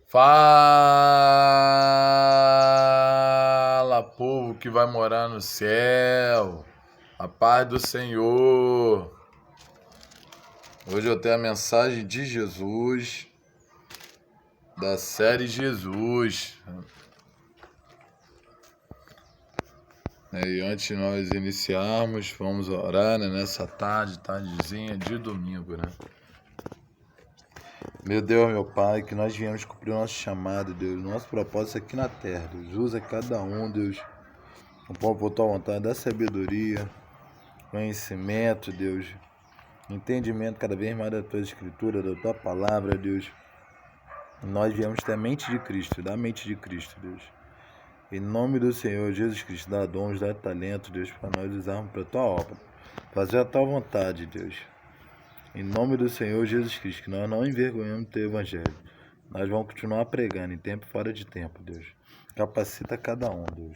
Fala, povo que vai morar no céu. A paz do Senhor. Hoje eu tenho a mensagem de Jesus, da série Jesus. E antes de nós iniciarmos, vamos orar, né, nessa tardezinha de domingo, né? Meu Deus, meu Pai, que nós viemos cumprir o nosso chamado, Deus, nosso propósito aqui na terra, Deus. Usa cada um, Deus, um pouco por tua vontade, da sabedoria, conhecimento, Deus, entendimento cada vez mais da tua escritura, da tua palavra, Deus. Nós viemos ter a mente de Cristo, da mente de Cristo, Deus. Em nome do Senhor Jesus Cristo, dá dons, dá talento, Deus, para nós usarmos para a tua obra, fazer a tua vontade, Deus. Em nome do Senhor Jesus Cristo, que nós não envergonhamos do teu evangelho. Nós vamos continuar pregando em tempo e fora de tempo, Deus. Capacita cada um, Deus.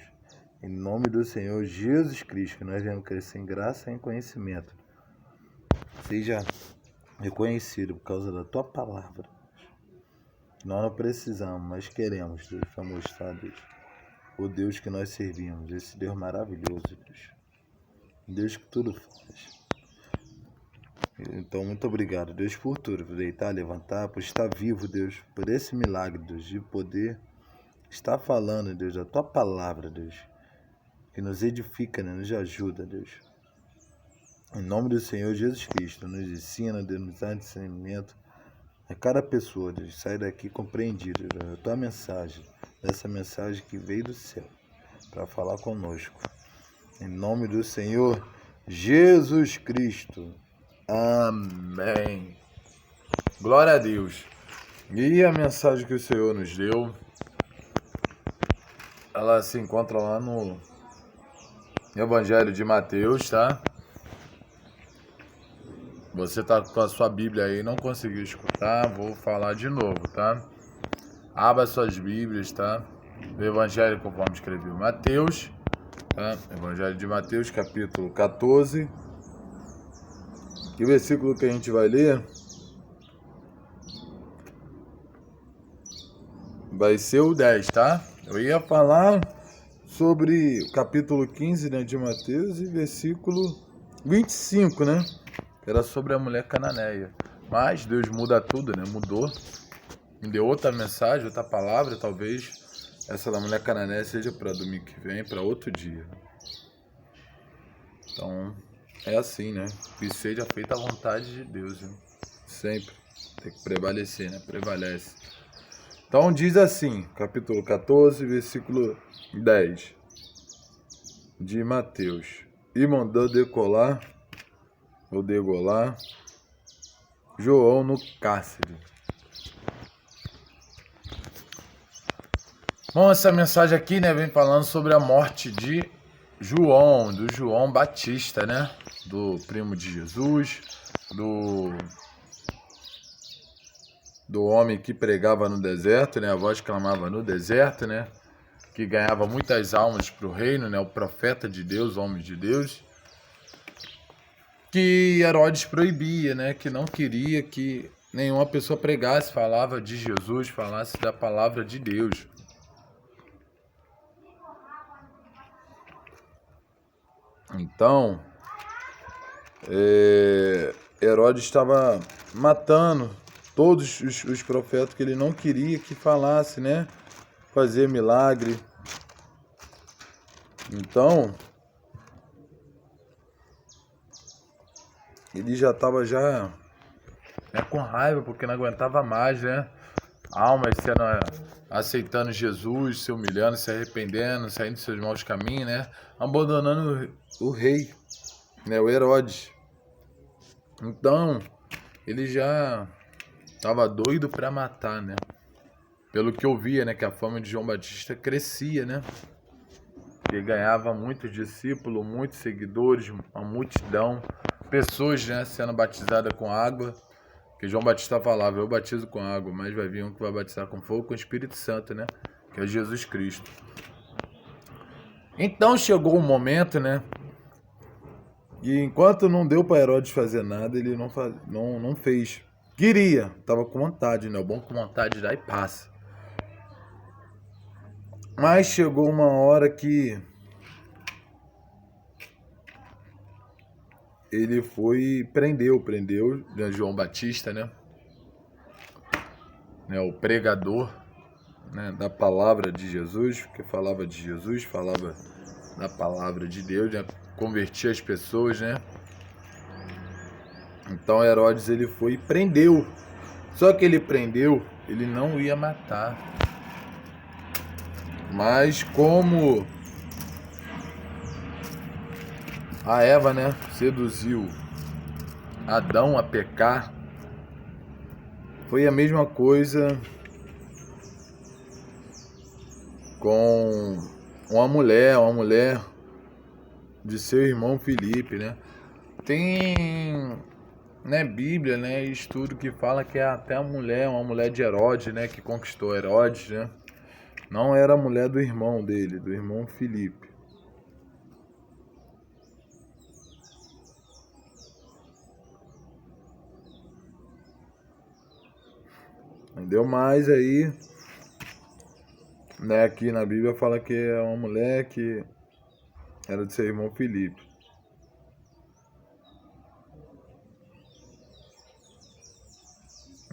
Em nome do Senhor Jesus Cristo, que nós viemos crescer em graça e em conhecimento. Seja reconhecido por causa da tua palavra. Nós não precisamos, mas queremos, Deus, para mostrar, Deus, o Deus que nós servimos, esse Deus maravilhoso, Deus. Deus que tudo faz. Então, muito obrigado, Deus, por tudo, por deitar, levantar, por estar vivo, Deus, por esse milagre, Deus, de poder estar falando, Deus, da tua palavra, Deus, que nos edifica, né, nos ajuda, Deus. Em nome do Senhor Jesus Cristo, nos ensina, Deus, nos dá discernimento a cada pessoa, Deus, sai daqui compreendido, Deus, a tua mensagem, dessa mensagem que veio do céu, para falar conosco. Em nome do Senhor Jesus Cristo. Amém. Glória a Deus. E a mensagem que o Senhor nos deu, ela se encontra lá no Evangelho de Mateus, tá? Você tá com a sua Bíblia aí, não conseguiu escutar, vou falar de novo, tá? Abra suas Bíblias, tá? O Evangelho conforme escreveu Mateus, tá? Evangelho de Mateus, capítulo 14. E o versículo que a gente vai ler vai ser o 10, tá? Eu ia falar sobre o capítulo 15, né, de Mateus e versículo 25, né? Que era sobre a mulher cananeia. Mas Deus muda tudo, né? Mudou. Me deu outra mensagem, outra palavra, talvez essa da mulher cananeia seja para domingo que vem, para outro dia. Então, é assim, né? Que seja feita a vontade de Deus, né? Sempre. Tem que prevalecer, né? Prevalece. Então diz assim, capítulo 14, versículo 10 de Mateus. E mandou degolar João no cárcere. Bom, essa mensagem aqui, né, vem falando sobre a morte de João, do João Batista, né? Do primo de Jesus, do homem que pregava no deserto, né? A voz clamava no deserto, né? Que ganhava muitas almas para o reino, né? O profeta de Deus, o homem de Deus. Que Herodes proibia, né? Que não queria que nenhuma pessoa pregasse, falava de Jesus, falasse da palavra de Deus. Então, Herodes estava matando todos os profetas que ele não queria que falasse, né? Fazer milagre. Então, ele já estava com raiva, porque não aguentava mais, né? Almas sendo, aceitando Jesus, se humilhando, se arrependendo, saindo dos seus maus caminhos, né? Abandonando o rei, né? O Herodes. Então, ele já estava doido para matar, né? Pelo que eu via, né? Que a fama de João Batista crescia, né? Ele ganhava muitos discípulos, muitos seguidores, uma multidão, pessoas, né, sendo batizadas com água. Que João Batista falava, eu batizo com água, mas vai vir um que vai batizar com fogo, com o Espírito Santo, né? Que é Jesus Cristo. Então chegou um momento, né? E enquanto não deu para Herodes fazer nada, ele não fez. Queria, estava com vontade, né? O bom com vontade dá e passa. Mas chegou uma hora que ele foi prendeu, né, João Batista, né, o pregador, né, da palavra de Jesus, que falava de Jesus, falava da palavra de Deus, né, convertia as pessoas, né. Então Herodes ele foi e prendeu. Só que ele prendeu, ele não ia matar. Mas como a Eva, né, seduziu Adão a pecar, foi a mesma coisa com uma mulher de seu irmão Filipe, né? Tem, né, Bíblia, né, estudo que fala que é até uma mulher de Herodes, né, que conquistou Herodes, né? Não era a mulher do irmão dele, do irmão Filipe. Entendeu? Mas aí, né, aqui na Bíblia fala que é uma mulher que era de seu irmão Filipe.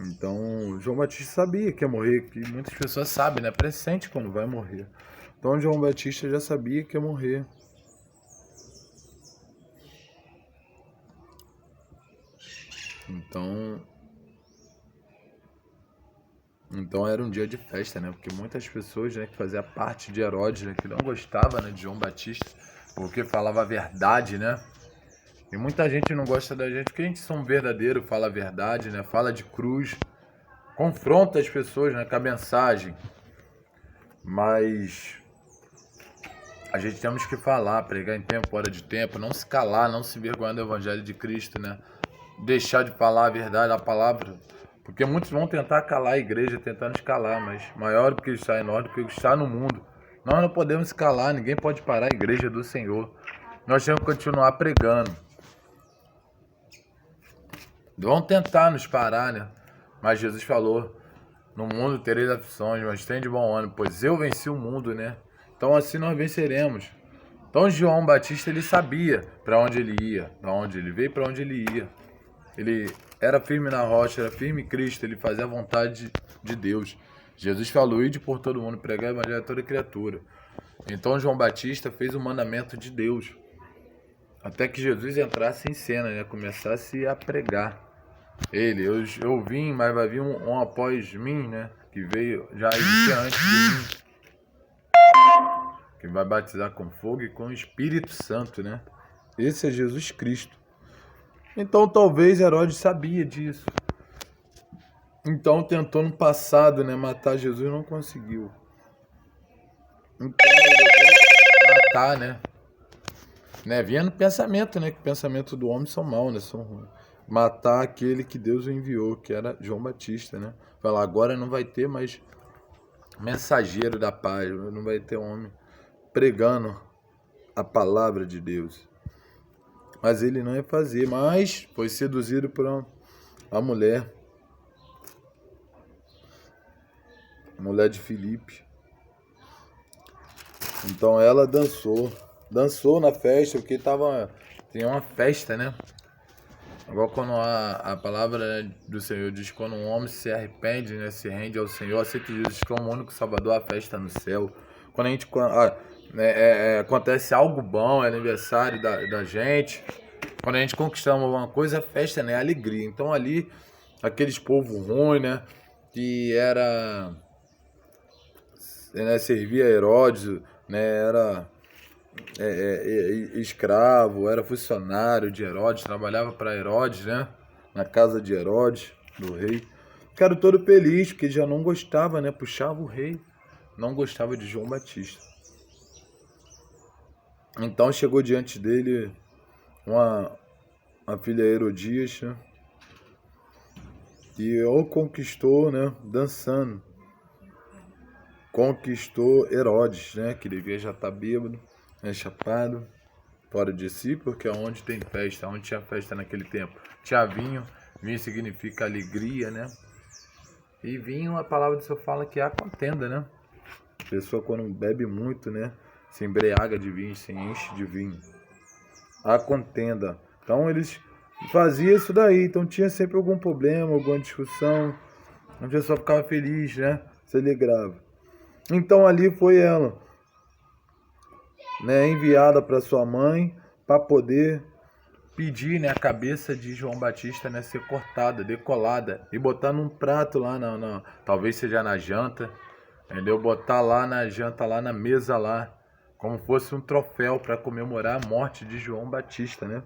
Então, João Batista sabia que ia morrer, que muitas pessoas sabem, né? Pressente quando vai morrer. Então, João Batista já sabia que ia morrer. Então era um dia de festa, né? Porque muitas pessoas, né, que faziam parte de Herodes, né, que não gostavam, né, de João Batista, porque falava a verdade, né? E muita gente não gosta da gente porque a gente são verdadeiro, fala a verdade, né? Fala de cruz, confronta as pessoas, né, com a mensagem. Mas a gente temos que falar, pregar em tempo, fora de tempo, não se calar, não se envergonhar do Evangelho de Cristo, né? Deixar de falar a verdade, a palavra. Porque muitos vão tentar calar a igreja, tentar nos calar, mas maior do que está em nós, do que está no mundo. Nós não podemos calar, ninguém pode parar a igreja do Senhor. Nós temos que continuar pregando. Vão tentar nos parar, né? Mas Jesus falou, no mundo tereis aflições, mas tem de bom ânimo, pois eu venci o mundo, né? Então assim nós venceremos. Então João Batista, ele sabia para onde ele ia, para onde ele veio, para onde ele ia. Ele era firme na rocha, era firme em Cristo, ele fazia a vontade de Deus. Jesus falou, ide por todo mundo, pregar o evangelho a toda criatura. Então João Batista fez o mandamento de Deus. Até que Jesus entrasse em cena, né? Começasse a pregar. Eu vim, mas vai vir um após mim, né? Que veio, já existia antes de mim. Que vai batizar com fogo e com o Espírito Santo, né? Esse é Jesus Cristo. Então talvez Herodes sabia disso. Então tentou no passado, né, matar Jesus e não conseguiu. Então ele levou matar, né? Vinha no pensamento, né? Que o pensamento do homem são maus, né? São ruins. Matar aquele que Deus o enviou, que era João Batista, né? Falar, agora não vai ter mais mensageiro da paz, não vai ter homem pregando a palavra de Deus. Mas ele não ia fazer, mas foi seduzido por uma mulher. Mulher de Filipe. Então ela dançou na festa, porque tinha uma festa, né? Igual quando a palavra, né, do Senhor diz, quando um homem se arrepende, né, se rende ao Senhor, aceita Jesus como o único Salvador, a festa no céu. Quando a gente acontece algo bom, é aniversário da gente, quando a gente conquistamos alguma coisa, a festa, né, é alegria. Então ali, aqueles povos ruins, né, que era, né, servia a Herodes, né, era escravo, era funcionário de Herodes, trabalhava para Herodes, né, na casa de Herodes, do rei. Ficaram todo feliz, porque já não gostava, né, puxava o rei, não gostava de João Batista. Então chegou diante dele uma filha Herodias, né, e o conquistou, né, dançando. Conquistou Herodes, né, que devia já estar bêbado, né, chapado, fora de si, porque onde tem festa, onde tinha festa naquele tempo, tinha vinho. Vinho significa alegria, né? E vinho, a palavra do Senhor fala que há contenda, né? pessoa quando bebe muito, né? Se embriaga de vinho, se enche de vinho. A contenda. Então eles faziam isso daí. Então tinha sempre algum problema, alguma discussão. A pessoa ficava feliz, né? Se alegrava. Então ali foi ela, né? Enviada para sua mãe para poder pedir, né, a cabeça de João Batista, né, ser cortada, decolada e botar num prato lá talvez seja na janta, entendeu? Botar lá na janta, lá na mesa lá, como fosse um troféu para comemorar a morte de João Batista, né?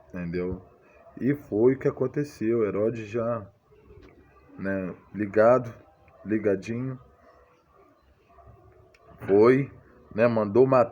Entendeu? E foi o que aconteceu. Herodes já, né, ligadinho, foi, né, mandou matar